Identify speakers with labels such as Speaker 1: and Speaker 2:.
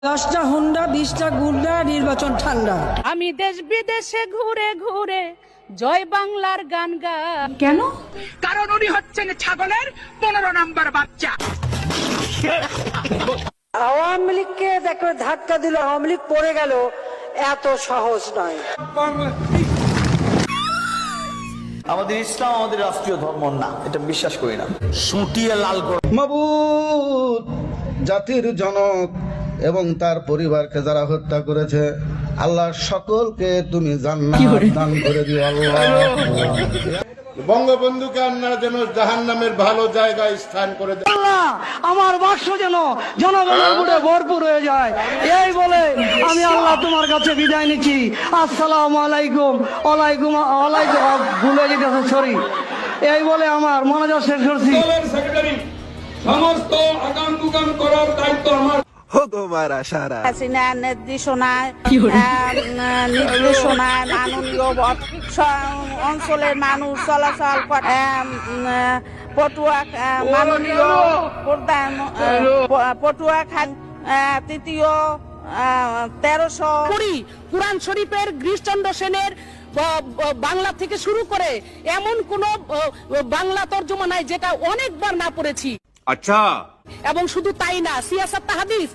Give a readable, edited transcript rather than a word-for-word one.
Speaker 1: 10টা হুন্ডা 20টা গুন্ডা, নির্বাচন ঠান্ডা।
Speaker 2: আমি দেশ বিদেশে ঘুরে ঘুরে জয় বাংলার গান গাই।
Speaker 3: কেন?
Speaker 4: কারণ উনি হচ্ছেন ছাগলের 15 নম্বর বাচ্চা।
Speaker 1: আওয়ামী লীগকে দেখো ধাক্কা দিল, আওয়ামী লীগ পড়ে গেল, এত সহজ নয়।
Speaker 5: আমাদের ইসলাম আমাদের রাষ্ট্রীয় ধর্ম না, এটা বিশ্বাস করি না। সুটিয়ে লাল করে
Speaker 6: মাবুদ, জাতির জনক এবং তার পরিবারকে যারা হত্যা করেছে, আল্লাহ সকলকে তুমি জান্নাত দান করে দিও আল্লাহ।
Speaker 7: বঙ্গবন্ধুকে আপনারা যেন জাহান্নামের ভালো জায়গায় স্থান করে দেন।
Speaker 1: আমার বাক্স যেন জনগণের ভোটে ভরপুর হয়ে যায়, এই বলে আমি আল্লাহ তোমার কাছে বিদায় নিচ্ছি। আসসালামু আলাইকুম। ওয়ালাইকুম ওয়ালাইকুম, ভুলে যেতেছে, সরি। এই বলে আমার মনোযোগ শেষ করছি।
Speaker 7: সমস্ত আগাম দুগাম করার দায়িত্ব আমার।
Speaker 2: হাসিনার নির্দেশনায় মাননীয় অঞ্চলের মানুষ চলাচল করে। পটুয়া মাননীয় প্রধান পটুয়া খান তৃতীয় 1300 কুরআন শরীফের গিরিশচন্দ্র সেনের বাংলা থেকে শুরু করে এমন কোন বাংলা তর্জমা নাই যেটা অনেকবার না পড়েছি।
Speaker 7: আচ্ছা,
Speaker 2: এবং শুধু তাই না, সিয়াসাত হাদিস